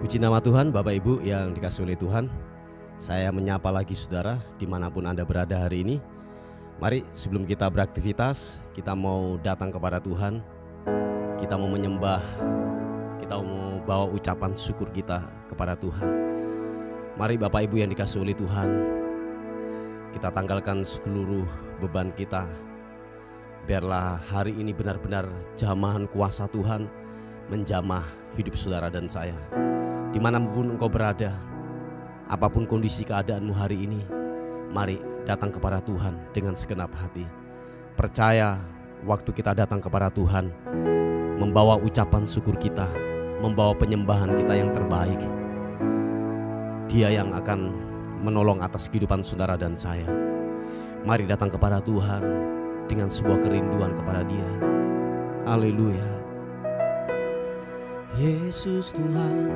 Puji nama Tuhan, Bapak Ibu yang dikasihi oleh Tuhan. Saya menyapa lagi saudara dimanapun Anda berada hari ini. Mari sebelum kita beraktivitas, kita mau datang kepada Tuhan. Kita mau menyembah, kita mau bawa ucapan syukur kita kepada Tuhan. Mari Bapak Ibu yang dikasihi oleh Tuhan, kita tanggalkan seluruh beban kita. Biarlah hari ini benar-benar jamahan kuasa Tuhan menjamah hidup saudara dan saya. Dimanapun engkau berada, apapun kondisi keadaanmu hari ini, mari datang kepada Tuhan dengan segenap hati. Percaya waktu kita datang kepada Tuhan, membawa ucapan syukur kita, membawa penyembahan kita yang terbaik, Dia yang akan menolong atas kehidupan saudara dan saya. Mari datang kepada Tuhan dengan sebuah kerinduan kepada Dia. Haleluya. Yesus Tuhan,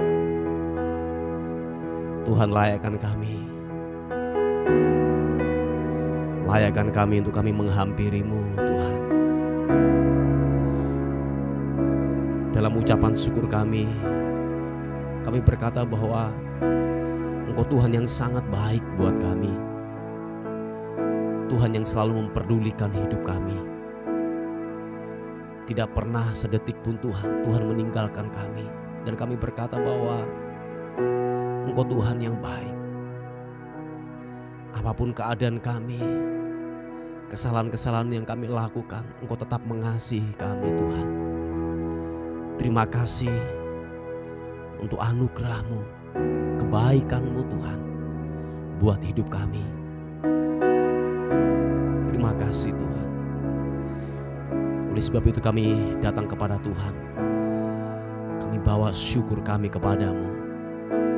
Tuhan layakkan kami. Layakkan kami untuk kami menghampiri-Mu Tuhan. Dalam ucapan syukur kami berkata bahwa Engkau Tuhan yang sangat baik buat kami. Tuhan yang selalu memperdulikan hidup kami. Tidak pernah sedetik pun Tuhan meninggalkan kami. Dan kami berkata bahwa Engkau Tuhan yang baik. Apapun keadaan kami, kesalahan-kesalahan yang kami lakukan, Engkau tetap mengasihi kami Tuhan. Terima kasih untuk anugerah-Mu, kebaikan-Mu Tuhan buat hidup kami. Terima kasih Tuhan. Oleh sebab itu kami datang kepada Tuhan. Kami bawa syukur kami kepadamu,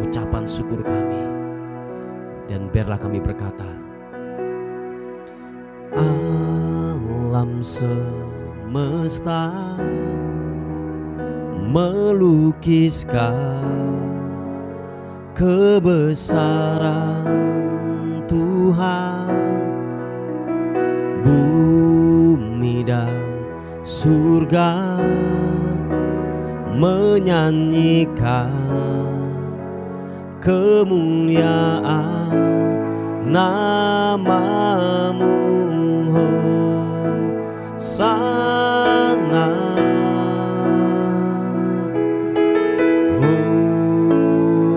ucapan syukur kami. Dan biarlah kami berkata, alam semesta melukiskan kebesaran Tuhan. Bumi dan surga menyanyikan kemuliaan nama-Mu. Hosana,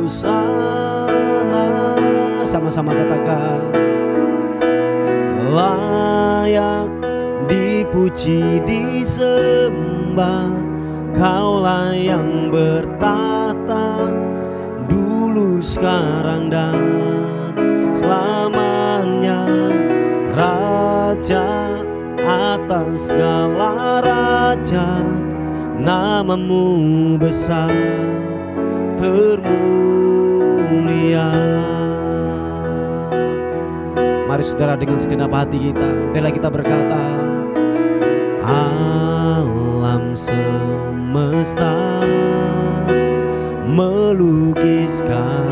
Hosana. Sama-sama katakan, layak dipuji disembah, Kaulah yang bertata dulu, sekarang dan selamanya. Raja atas segala raja, nama-Mu besar termulia. Mari saudara dengan segenap hati kita, bila kita berkata, alam semesta melukiskan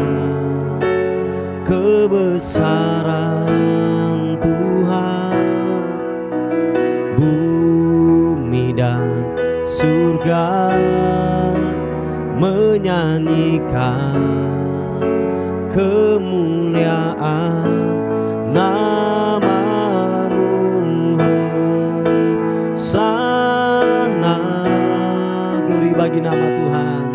kebesaran Tuhan. Bumi dan surga menyanyikan kemuliaan nama-Mu. Hosana, glori bagi nama Tuhan.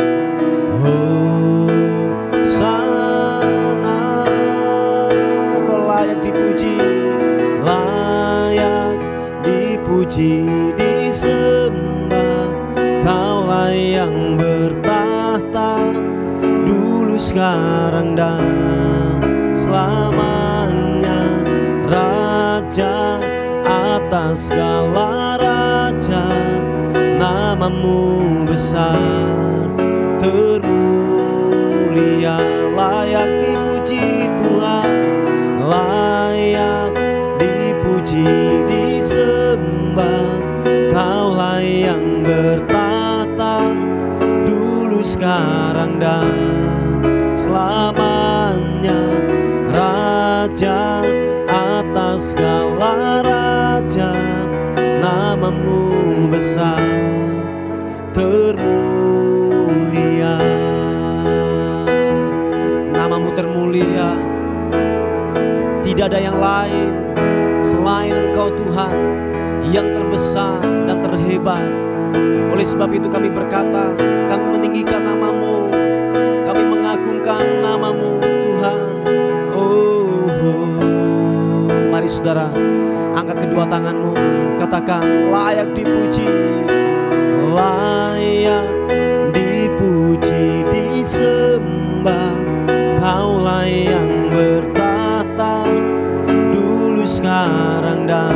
Hosana, Kau layak dipuji, layak dipuji disembah, Kaulah yang bertahta dulu, sekarang dan selamanya. Raja atas segala raja, nama-Mu besar termulia. Layak dipuji Tuhan, layak dipuji disembah, Kaulah yang bertahta dulu, sekarang dan selamanya. Raja atas segala raja, nama-Mu besar termulia. Tidak ada yang lain selain Engkau Tuhan yang terbesar dan terhebat. Oleh sebab itu kami berkata, kami meninggikan nama-Mu, kami mengagungkan nama-Mu Tuhan. Mari saudara, angkat kedua tanganmu, katakan layak dipuji, layak dipuji, disembah. Kaulah yang bertahta dulu, sekarang dan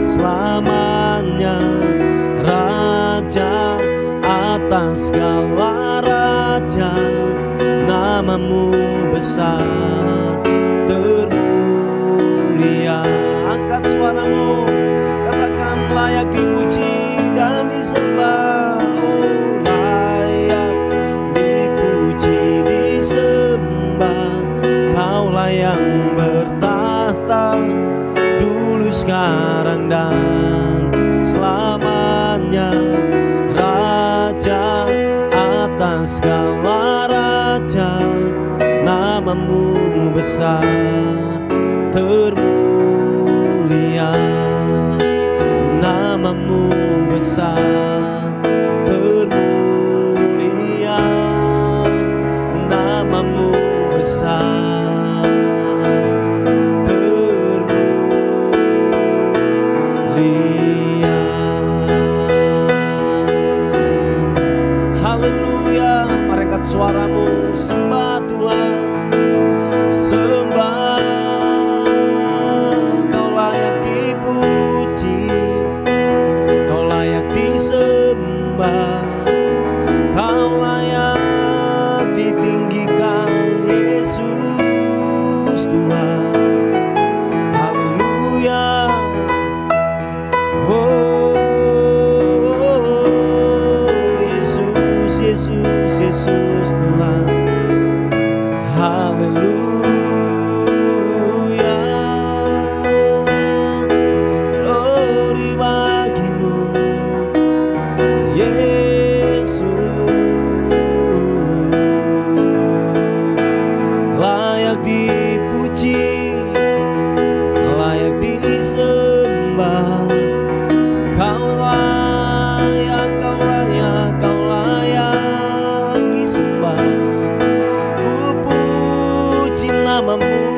selamanya, Raja atas segala raja. Nama-Mu besar termulia. Angkat suaramu, katakan layak dipuji dan disembah. Layak dipuji, disembah. Kaulah yang bertahta dulu, sekarang dan selamanya, Raja atas segala raja. Nama-Mu besar termulia. Nama-Mu besar termulia. Nama-Mu besar termulia. Haleluya. Mari angkat suaramu, sembah Tuhan, sembah. Kau layak dipuji, Kau layak disembah, Kau layak ditinggikan, Yesus Tuhan. Haleluya. Yesus, Yesus, Yesus Tuhan. Haleluya. Glory bagi-Mu, Yesus. Layak dipuji, layak disembah. Kau layak, Kau layak, Kau layak disembah. Ku puji nama-Mu,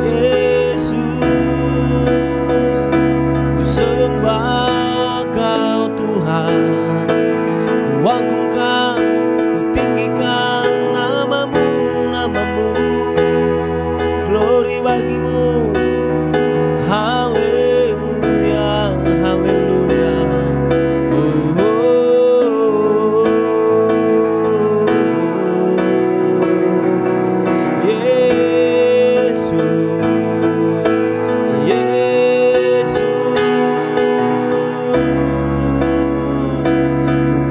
Yesus. Ku sembah Kau Tuhan, ku agungkan, ku tinggikan nama-Mu, nama-Mu. Glory bagi-Mu. Haleluya, haleluya. Yesus, Yesus.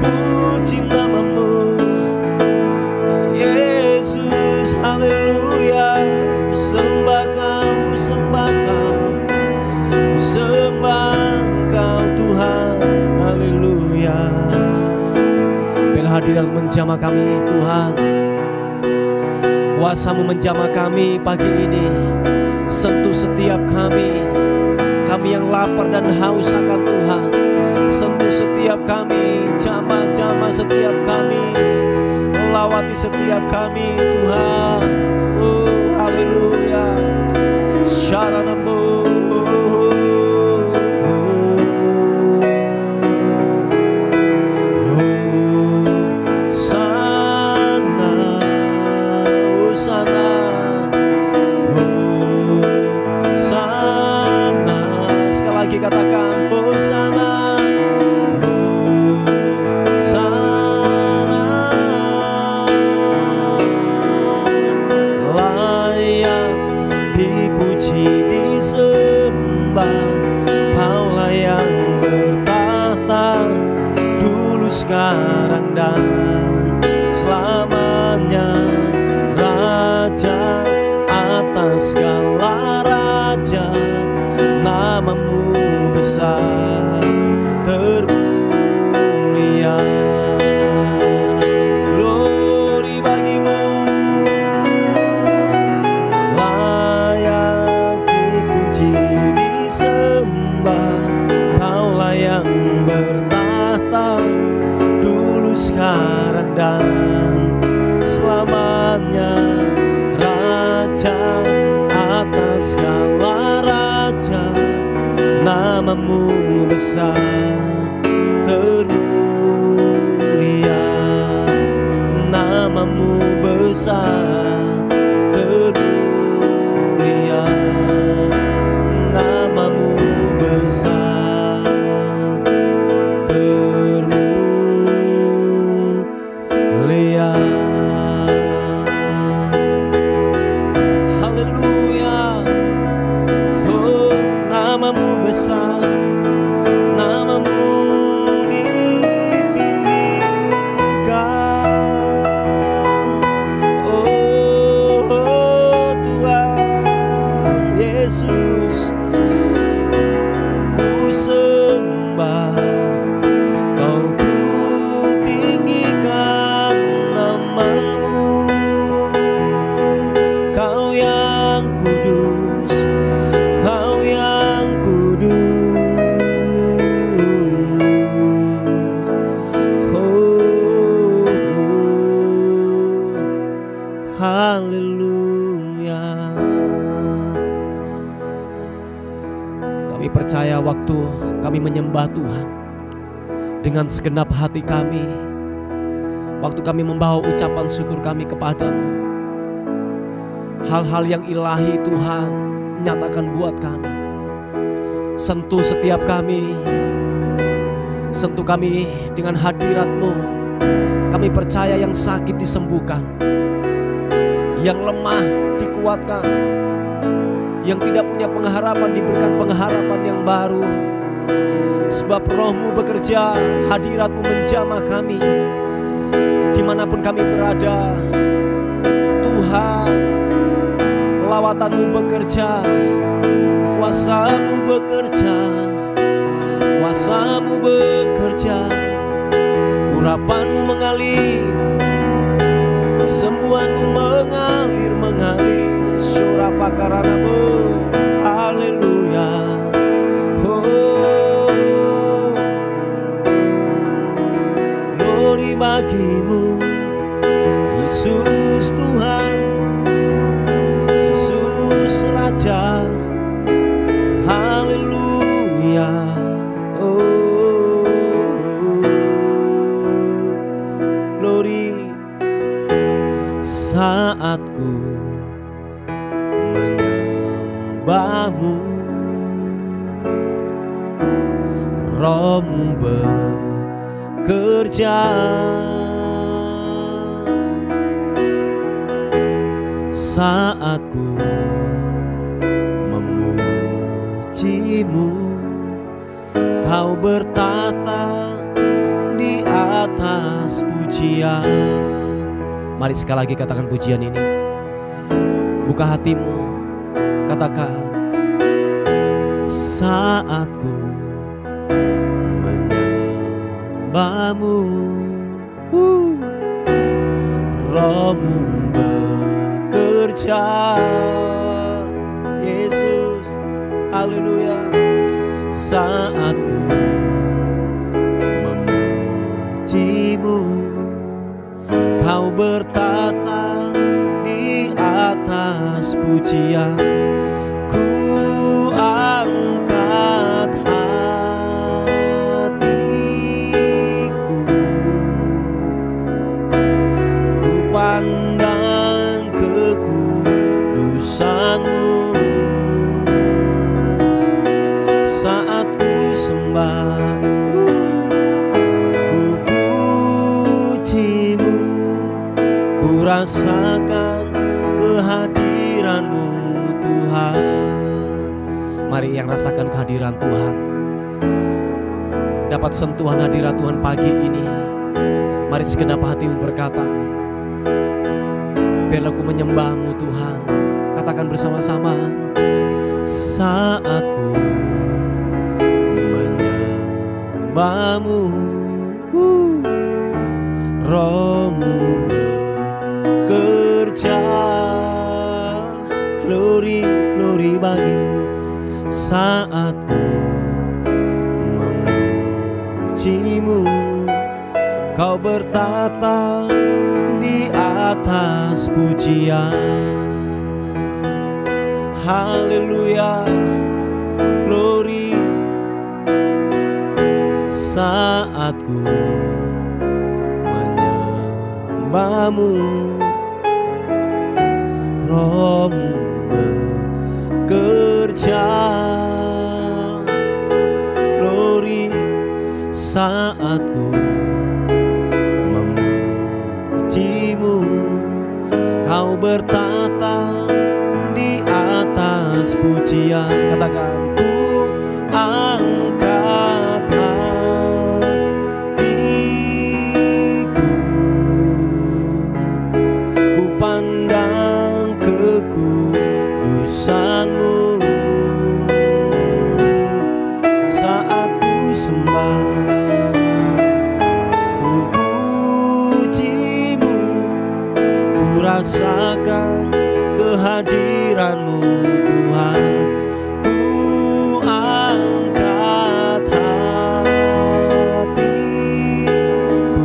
Ku puji nama-Mu, Yesus. Haleluya. Ku sembah Kau, ku sembah Kau, ku sembah Kau Tuhan. Haleluya. Biarlah hadirat menjamah kami Tuhan, kuasa-Mu menjamah kami pagi ini. Sentuh setiap kami, kami yang lapar dan haus akan Tuhan. Sentuh setiap kami, jamah-jamah setiap kami, lawati setiap kami Tuhan. Haleluya. Syaranambu. Katakan Hosana, Hosana. Layak dipuji, disembah. Kaulah yang bertahta dulu, sekarang dan selamanya, Raja atas segala raja. Nama-Mu besar termulia. Glory bagi-Mu, dan selamanya, Raja atas segala raja. Namamu besar termulia, namamu besar termulia, namamu besar termulia. Haleluya. Oh, namamu besar, namamu ditinggikan. Oh, Tuhan Yesus, ku sembah, Kau ku tinggikan namamu. Kau yang kudus, Kau yang kudus. Oh, haleluya. Kami percaya waktu kami menyembah Tuhan dengan segenap hati kami, waktu kami membawa ucapan syukur kami kepadamu, hal-hal yang ilahi Tuhan nyatakan buat kami. Sentuh setiap kami, sentuh kami dengan hadirat-Mu. Kami percaya yang sakit disembuhkan, yang lemah dikuatkan, yang tidak punya pengharapan diberikan pengharapan yang baru. Sebab Roh-Mu bekerja, hadirat-Mu menjamah kami dimanapun kami berada. Tuhan, lawatan-Mu bekerja, kuasa-Mu bekerja, kuasa-Mu bekerja, urapan-Mu mengalir, kesembuhan-Mu mengalir. Surah pakarana-Mu, haleluya. Oh, glory bagi-Mu, Yesus Tuhan, Yesus Raja, haleluya. Oh, glory. Saat ku menyembah-Mu, Roh-Mu bekerja. Saat ku memuji-Mu, Kau bertata di atas pujian. Mari sekali lagi katakan pujian ini. Buka hatimu, katakan. Saat ku menyembah-Mu, Roh-Mu bekerja. Yesus, haleluya. Saat ku memuji-Mu, Kau bertata di atas pujian. Ku angkat hatiku, ku pandang kekudusan-Mu. Saat ku sembah, ku puji-Mu, ku rasakan kehadiran-Mu Tuhan. Mari yang rasakan kehadiran Tuhan, dapat sentuhan hadirat Tuhan pagi ini. Mari segenap hatimu berkata, biarlah ku menyembah-Mu Tuhan. Katakan bersama-sama. Saat ku menyembah-Mu, Roh-Mu bekerja. Glory, glory bagi-Mu. Saat ku memuji-Mu, Kau bertata di atas pujian. Haleluya, glory. Saat ku menyembahmu, Rohmu bekerja. Glory, saat ku memujimu, Kau bertata di atas pujian. Katakan, ku angkat hatiku, ku pandang kekudusan-Mu. Saat ku sembah, ku pujimu, ku rasakan kehadiran-Mu Tuhan. Ku angkat hatiku,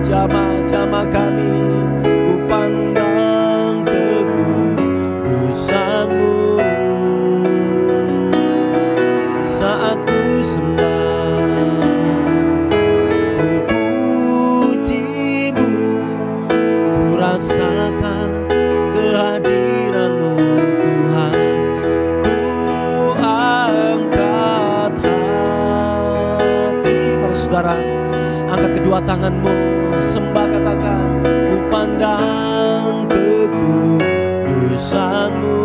jamaah-jamaah kami, ku pandang kekudusan-Mu. Saat ku sembah, ku pujimu, ku rasakan kehadiran-Mu Tuhan. Ku angkat hati. Para saudara, angkat kedua tanganmu, sembah, katakan, ku pandang kekudusan-Mu.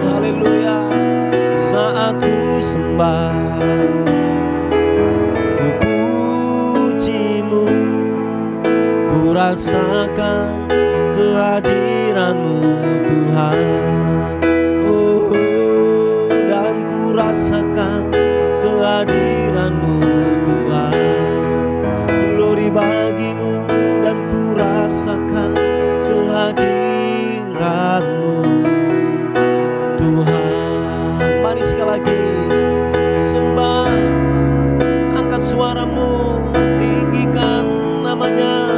Haleluya. Saat ku sembah, ku pujimu, ku rasakan kehadiran-Mu Tuhan. Oh, dan ku rasakan kehadiran-Mu Tuhan. Glory bagi-Mu, dan ku rasakan kehadiran-Mu Tuhan. Mari sekali lagi sembah, angkat suaramu, tinggikan namanya.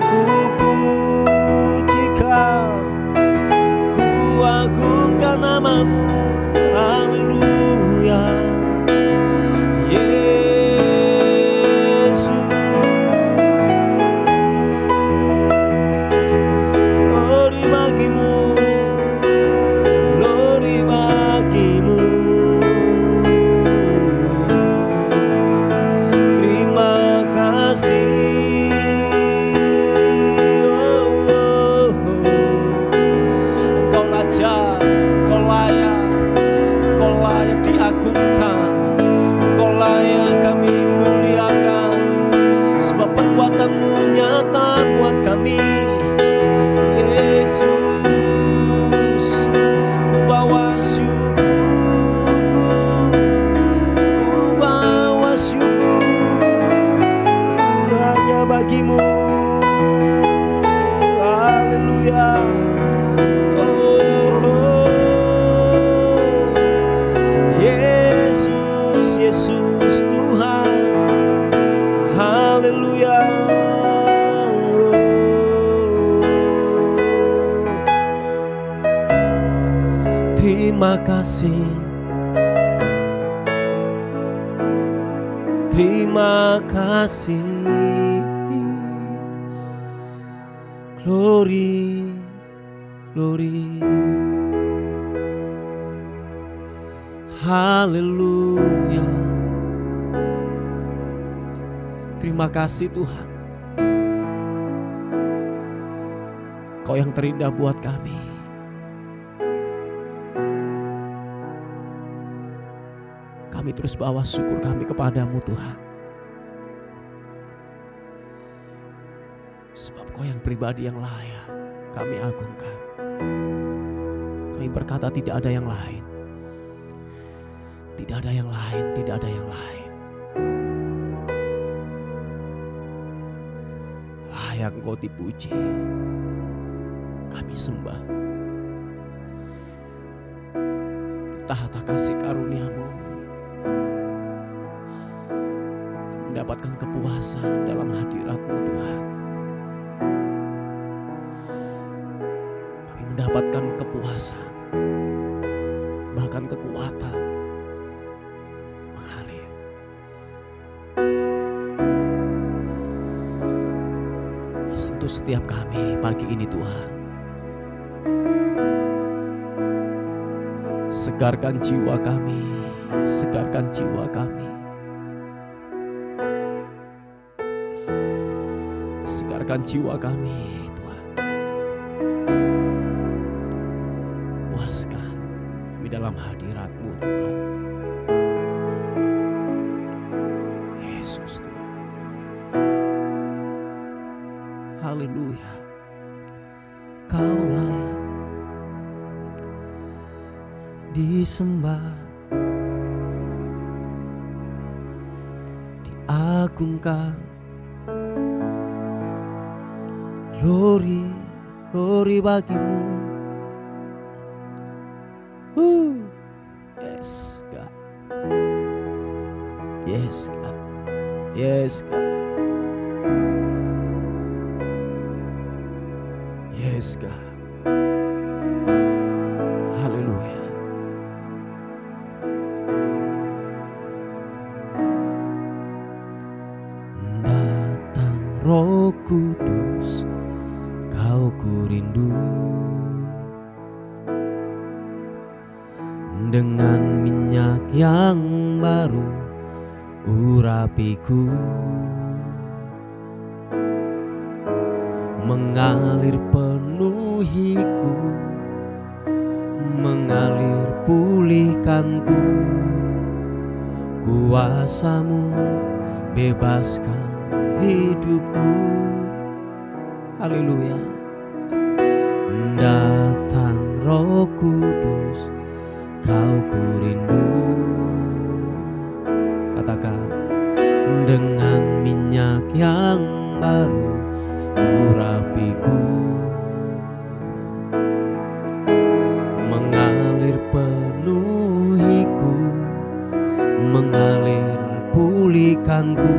Ku pujikan, ku agungkan nama-Mu. Haleluya, Yesus. Glory bagi-Mu, glory bagi-Mu. Terima kasih. Engkau Raja, Engkau layak, Engkau layak diagungkan, Engkau layak kami muliakan, sebab perbuatan-Mu nyata buat kami. Yesus, ku bawa syukurku, ku bawa syukur hanya bagi-Mu. Haleluya. Yesus, Yesus Tuhan. Haleluya. Terima kasih, terima kasih. Glory, glory. Haleluya. Terima kasih Tuhan, Kau yang terindah buat kami. Kami terus bawa syukur kami kepadamu Tuhan, sebab Kau yang pribadi yang layak kami agungkan. Kami berkata tidak ada yang lain, tidak ada yang lain, tidak ada yang lain. Layak Engkau dipuji, kami sembah. Tahta kasih karunia-Mu, mendapatkan kepuasan dalam hadirat-Mu Tuhan. Kami mendapatkan kepuasan, bahkan kekuatan mengalir. Sentuh setiap kami pagi ini Tuhan. Segarkan jiwa kami, segarkan jiwa kami. Segarkan jiwa kami Tuhan. Puaskan kami dalam hadirat-Mu Tuhan. Yesus Tuhan. Haleluya. Kau layak disembah, diagungkan. Glory, glory bagimu. Yes God, yes God, yes God, yes God. Haleluya. Datang Roh Kudus, Kau ku rindu. Dengan minyak yang baru urapiku, mengalir penuhiku, mengalir pulihkanku. Kuasa-Mu bebaskan hidupku. Haleluya. Datang Roh Kudus, Kau ku rindu. Katakan, dengan minyak yang baru urapiku, mengalir penuhiku, mengalir pulihkanku.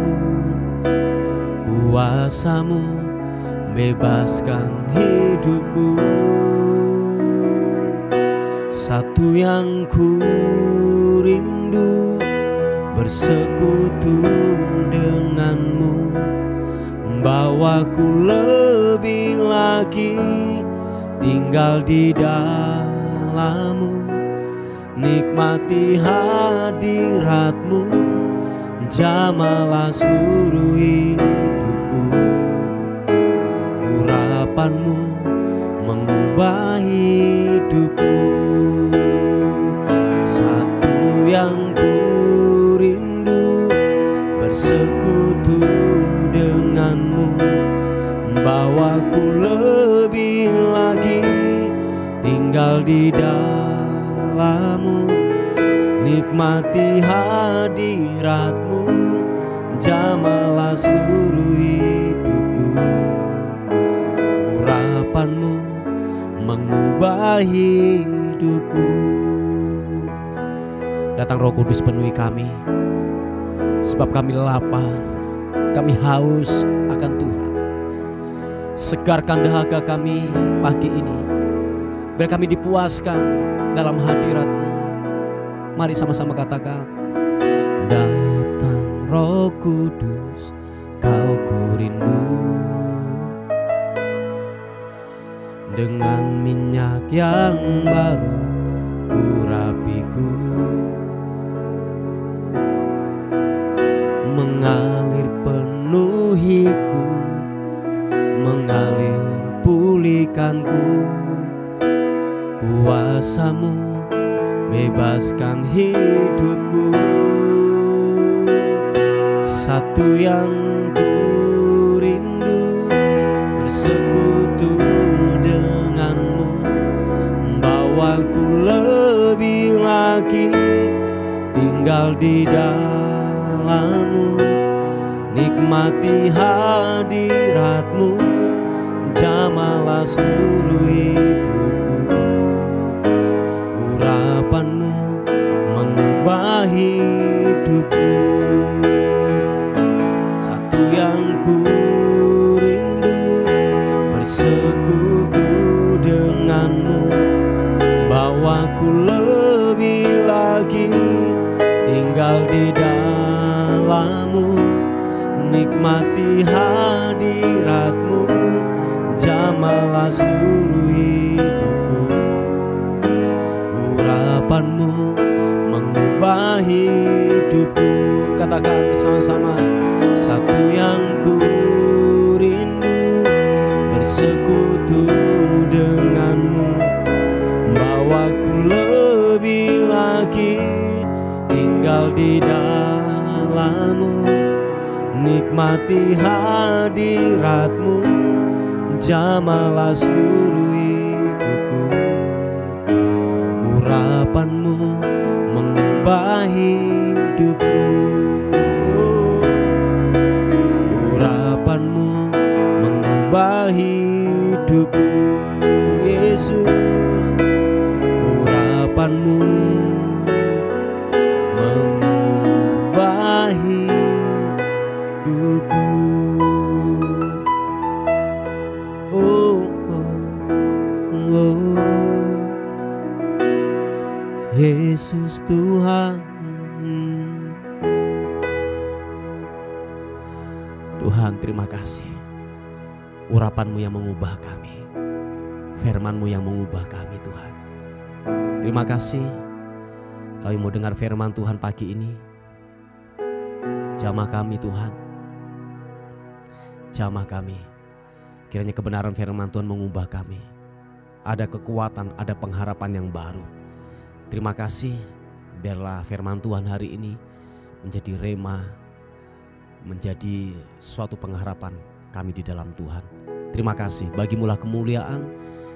Kuasa-Mu bebaskan hidupku. Satu yang ku rindu, bersekutu denganmu, bawaku lebih lagi tinggal di dalam-Mu, nikmati hadirat-Mu, jamalah seluruh hidupku. Urapan-Mu mengubah hidupku. Satu yang ku rindu, bersekutu denganmu, bawaku lebih lagi tinggal di dalam-Mu, nikmati hadirat-Mu, jamalah seluruh hidupku. Urapan-Mu mengubah hidupku. Datang Roh Kudus, penuhi kami, sebab kami lapar, kami haus akan Tuhan. Segarkan dahaga kami pagi ini, biar kami dipuaskan dalam hadirat-Mu. Mari sama-sama katakan, datang Roh Kudus, Kau ku rindu. Dengan minyak yang baru urapiku, mengalir penuhiku, mengalir pulihkanku. Kuasa-Mu bebaskan hidupku. Satu yang ku rindu, bersekutu denganmu, bawaku lebih lagi tinggal di dalam-Mu, nikmati hadirat-Mu, jamalah seluruh hidupku. Urapan-Mu mengubah hidupku. nikmati hadirat-Mu, jamahlah seluruh hidupku. Urapan-Mu mengubah hidupku. Katakan bersama-sama, satu yang ku rindu, bersekutu dengan-Mu, bawaku lebih lagi tinggal di dalam-Mu, nikmati hadirat-Mu, jamahlah seluruh hidupku. Urapan-Mu mengubah hidupku. Urapan-Mu mengubah hidupku, Yesus. Urapan-Mu mengubah hidupku. Oh, oh, oh. Yesus Tuhan. Tuhan, terima kasih. Urapan-Mu yang mengubah kami, firman-Mu yang mengubah kami, Tuhan. Terima kasih kami mau dengar firman Tuhan pagi ini. Jamah kami, Tuhan, jamah kami. Kiranya kebenaran firman Tuhan mengubah kami. Ada kekuatan, ada pengharapan yang baru. Terima kasih, biarlah firman Tuhan hari ini menjadi rema, menjadi suatu pengharapan kami di dalam Tuhan. Terima kasih, bagimulah kemuliaan,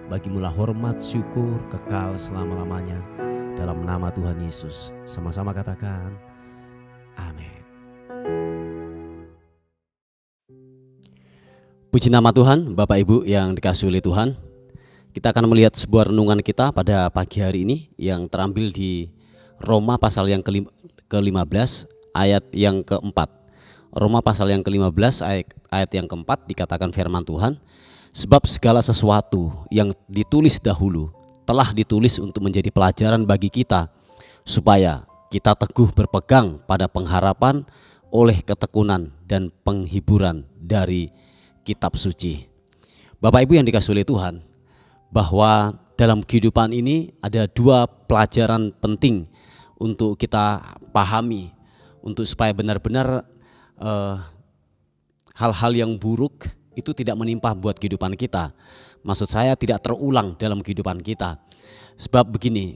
bagimulah hormat, syukur, kekal selama-lamanya. Dalam nama Tuhan Yesus, sama-sama katakan amin. Puji nama Tuhan, Bapak Ibu yang dikasihi oleh Tuhan. Kita akan melihat sebuah renungan kita pada pagi hari ini yang terambil di Roma pasal yang ke-15 ayat yang keempat. Roma pasal yang ke-15 ayat yang keempat dikatakan firman Tuhan, sebab segala sesuatu yang ditulis dahulu telah ditulis untuk menjadi pelajaran bagi kita, supaya kita teguh berpegang pada pengharapan oleh ketekunan dan penghiburan dari kitab suci. Bapak Ibu yang dikasihi oleh Tuhan, bahwa dalam kehidupan ini ada dua pelajaran penting untuk kita pahami, untuk supaya benar-benar hal-hal yang buruk itu tidak menimpa buat kehidupan kita. Maksud saya tidak terulang dalam kehidupan kita. Sebab begini,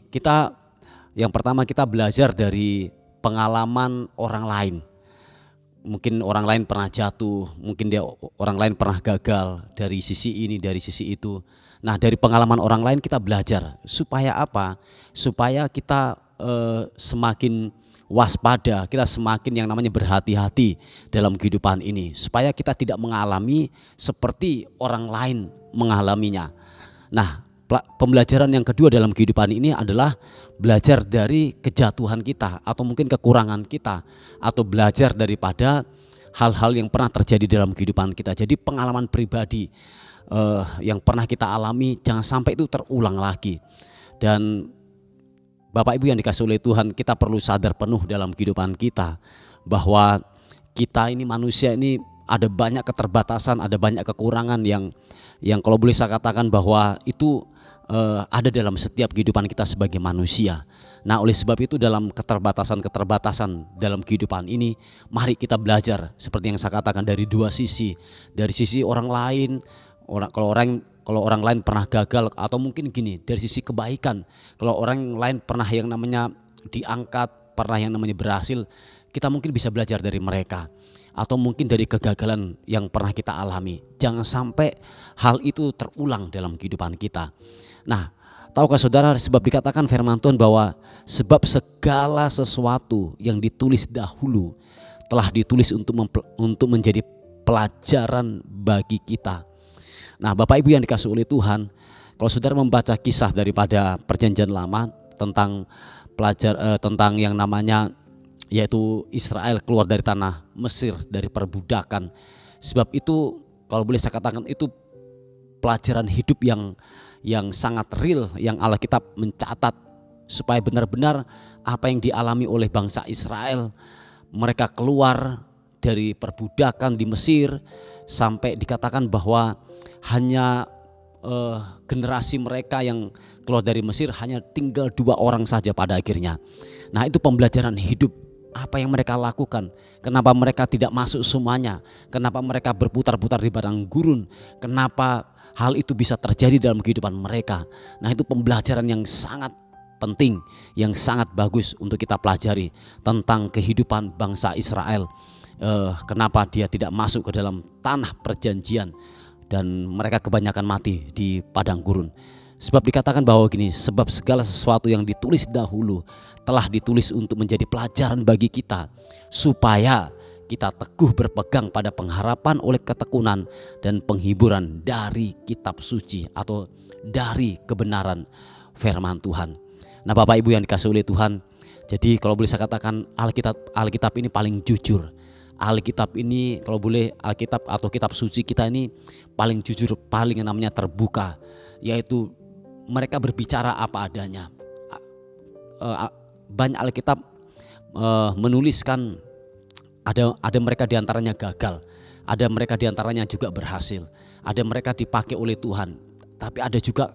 yang pertama kita belajar dari pengalaman orang lain. Mungkin orang lain pernah jatuh, mungkin orang lain pernah gagal dari sisi ini, dari sisi itu. Nah, dari pengalaman orang lain kita belajar supaya apa? Supaya kita semakin waspada, kita semakin yang namanya berhati-hati dalam kehidupan ini, supaya kita tidak mengalami seperti orang lain mengalaminya. Nah, pembelajaran yang kedua dalam kehidupan ini adalah belajar dari kejatuhan kita atau mungkin kekurangan kita, atau belajar daripada hal-hal yang pernah terjadi dalam kehidupan kita. Jadi pengalaman pribadi yang pernah kita alami jangan sampai itu terulang lagi. Dan Bapak Ibu yang dikasihi oleh Tuhan, kita perlu sadar penuh dalam kehidupan kita bahwa kita ini manusia ini ada banyak keterbatasan, ada banyak kekurangan yang kalau boleh saya katakan bahwa itu ada dalam setiap kehidupan kita sebagai manusia. Nah, oleh sebab itu dalam keterbatasan dalam kehidupan ini, mari kita belajar seperti yang saya katakan dari dua sisi. Dari sisi orang lain, kalau orang lain pernah gagal, atau mungkin gini, dari sisi kebaikan, kalau orang lain pernah yang namanya diangkat, pernah yang namanya berhasil, kita mungkin bisa belajar dari mereka, atau mungkin dari kegagalan yang pernah kita alami. Jangan sampai hal itu terulang dalam kehidupan kita. Nah, tahukah saudara, sebab dikatakan firman Tuhan bahwa sebab segala sesuatu yang ditulis dahulu telah ditulis untuk menjadi pelajaran bagi kita. Nah, Bapak Ibu yang dikasihi oleh Tuhan, kalau saudara membaca kisah daripada Perjanjian Lama tentang tentang yang namanya yaitu Israel keluar dari tanah Mesir, dari perbudakan. Sebab itu kalau boleh saya katakan itu pelajaran hidup yang sangat real yang Alkitab mencatat, supaya benar-benar apa yang dialami oleh bangsa Israel, mereka keluar dari perbudakan di Mesir, sampai dikatakan bahwa hanya generasi mereka yang keluar dari Mesir hanya tinggal 2 orang saja pada akhirnya. Nah, itu pembelajaran hidup apa yang mereka lakukan. Kenapa mereka tidak masuk semuanya? Kenapa mereka berputar-putar di padang gurun? Kenapa hal itu bisa terjadi dalam kehidupan mereka? Nah, itu pembelajaran yang sangat penting, yang sangat bagus untuk kita pelajari tentang kehidupan bangsa Israel. Kenapa dia tidak masuk ke dalam tanah perjanjian dan mereka kebanyakan mati di padang gurun. Sebab dikatakan bahwa gini, sebab segala sesuatu yang ditulis dahulu telah ditulis untuk menjadi pelajaran bagi kita, supaya kita teguh berpegang pada pengharapan oleh ketekunan dan penghiburan dari kitab suci atau dari kebenaran firman Tuhan. Nah, Bapak Ibu yang dikasihi oleh Tuhan, jadi kalau boleh saya katakan Alkitab ini paling jujur. Alkitab ini kalau boleh, Alkitab atau kitab suci kita ini paling jujur, paling yang namanya terbuka, yaitu mereka berbicara apa adanya. Banyak Alkitab menuliskan ada mereka diantaranya gagal, ada mereka diantaranya juga berhasil, ada mereka dipakai oleh Tuhan. Tapi ada juga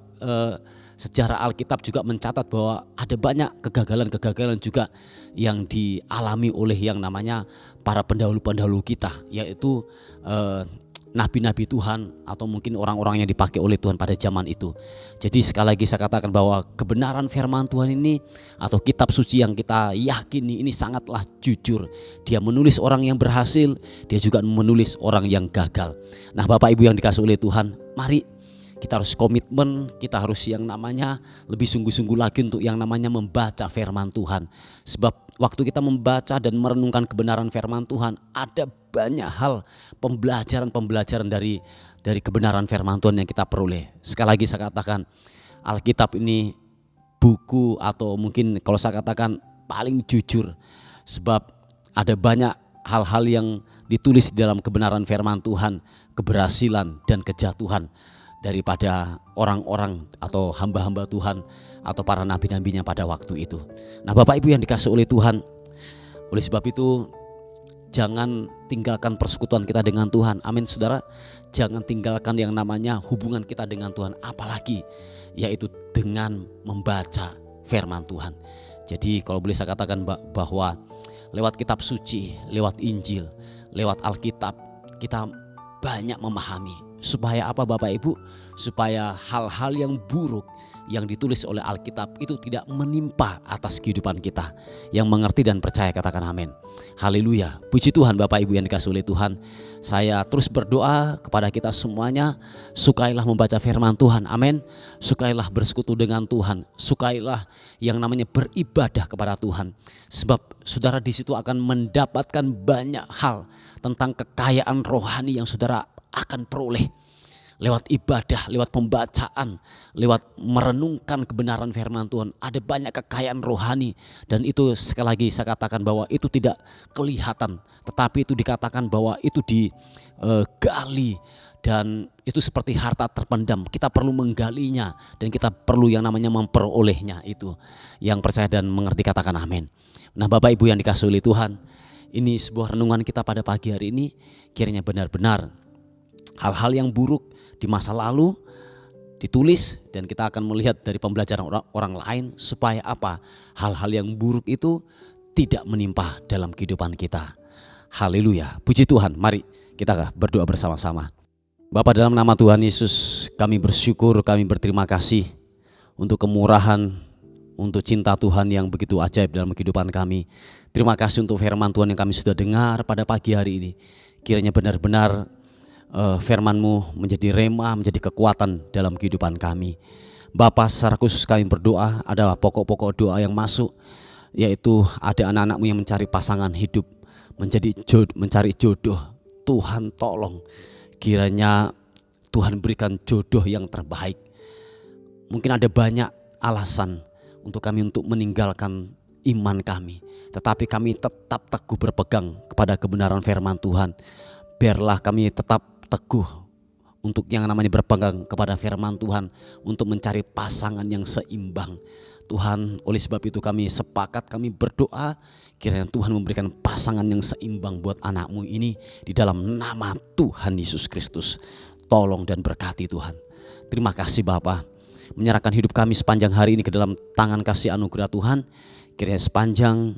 sejarah Alkitab juga mencatat bahwa ada banyak kegagalan-kegagalan juga yang dialami oleh yang namanya para pendahulu-pendahulu kita, yaitu nabi-nabi Tuhan atau mungkin orang-orang yang dipakai oleh Tuhan pada zaman itu. Jadi sekali lagi saya katakan bahwa kebenaran firman Tuhan ini atau kitab suci yang kita yakini ini sangatlah jujur. Dia menulis orang yang berhasil, dia juga menulis orang yang gagal. Nah, Bapak Ibu yang dikasihi oleh Tuhan, mari kita harus komitmen, kita harus yang namanya lebih sungguh-sungguh lagi untuk yang namanya membaca firman Tuhan. Sebab waktu kita membaca dan merenungkan kebenaran firman Tuhan, ada banyak hal pembelajaran dari kebenaran firman Tuhan yang kita peroleh. Sekali lagi saya katakan, Alkitab ini buku atau mungkin kalau saya katakan paling jujur. Sebab ada banyak hal-hal yang ditulis dalam kebenaran firman Tuhan, keberhasilan dan kejatuhan daripada orang-orang atau hamba-hamba Tuhan atau para nabi-nabinya pada waktu itu. Nah, Bapak Ibu yang dikasihi oleh Tuhan, oleh sebab itu jangan tinggalkan persekutuan kita dengan Tuhan. Amin, saudara. Jangan tinggalkan yang namanya hubungan kita dengan Tuhan, apalagi yaitu dengan membaca firman Tuhan. Jadi kalau boleh saya katakan bahwa lewat kitab suci, lewat Injil, lewat Alkitab, kita banyak memahami. Supaya apa, Bapak Ibu? Supaya hal-hal yang buruk yang ditulis oleh Alkitab itu tidak menimpa atas kehidupan kita. Yang mengerti dan percaya katakan amin. Haleluya. Puji Tuhan, Bapak Ibu yang dikasihi oleh Tuhan. Saya terus berdoa kepada kita semuanya, sukailah membaca firman Tuhan. Amin. Sukailah bersekutu dengan Tuhan. Sukailah yang namanya beribadah kepada Tuhan. Sebab saudara di situ akan mendapatkan banyak hal tentang kekayaan rohani yang saudara akan peroleh lewat ibadah, lewat pembacaan, lewat merenungkan kebenaran firman Tuhan. Ada banyak kekayaan rohani, dan itu sekali lagi saya katakan bahwa itu tidak kelihatan, tetapi itu dikatakan bahwa itu digali, dan itu seperti harta terpendam. Kita perlu menggalinya dan kita perlu yang namanya memperolehnya. Itu yang percaya dan mengerti katakan amin. Nah, Bapak Ibu yang dikasihi oleh Tuhan, ini sebuah renungan kita pada pagi hari ini. Kiranya benar-benar hal-hal yang buruk di masa lalu ditulis dan kita akan melihat dari pembelajaran orang lain, supaya apa? Hal-hal yang buruk itu tidak menimpa dalam kehidupan kita. Haleluya. Puji Tuhan. Mari kita berdoa bersama-sama. Bapa, dalam nama Tuhan Yesus, kami bersyukur, kami berterima kasih untuk kemurahan, untuk cinta Tuhan yang begitu ajaib dalam kehidupan kami. Terima kasih untuk firman Tuhan yang kami sudah dengar pada pagi hari ini. Kiranya benar-benar firman-Mu menjadi rema, menjadi kekuatan dalam kehidupan kami. Bapa, secara khusus kami berdoa, ada pokok-pokok doa yang masuk, yaitu ada anak-anak-Mu yang mencari pasangan hidup, mencari jodoh. Tuhan tolong, kiranya Tuhan berikan jodoh yang terbaik. Mungkin ada banyak alasan untuk kami untuk meninggalkan iman kami, tetapi kami tetap teguh berpegang kepada kebenaran firman Tuhan. Biarlah kami tetap teguh untuk yang namanya berpegang kepada firman Tuhan, untuk mencari pasangan yang seimbang. Tuhan, oleh sebab itu kami sepakat, kami berdoa kiranya Tuhan memberikan pasangan yang seimbang buat anak-Mu ini di dalam nama Tuhan Yesus Kristus. Tolong dan berkati Tuhan. Terima kasih Bapa, menyerahkan hidup kami sepanjang hari ini ke dalam tangan kasih anugerah Tuhan. Kiranya sepanjang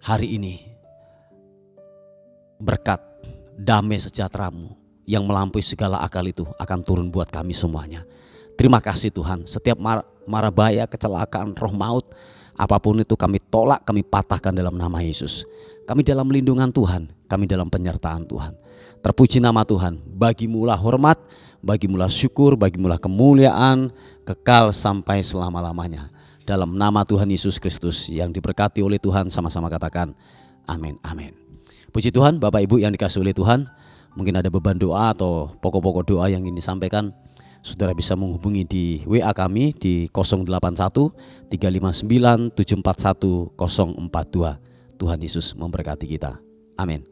hari ini berkat damai sejahtera-Mu yang melampaui segala akal itu akan turun buat kami semuanya. Terima kasih Tuhan. Setiap mara bahaya, kecelakaan, roh maut, apapun itu kami tolak, kami patahkan dalam nama Yesus. Kami dalam lindungan Tuhan, kami dalam penyertaan Tuhan. Terpuji nama Tuhan. Bagimulah hormat, bagimulah syukur, bagimulah kemuliaan, kekal sampai selama-lamanya. Dalam nama Tuhan Yesus Kristus yang diberkati oleh Tuhan, sama-sama katakan amin, amin. Puji Tuhan, Bapak Ibu yang dikasihi oleh Tuhan. Mungkin ada beban doa atau pokok-pokok doa yang ingin disampaikan, saudara bisa menghubungi di WA kami di 081 359 741 042. Tuhan Yesus memberkati kita. Amin.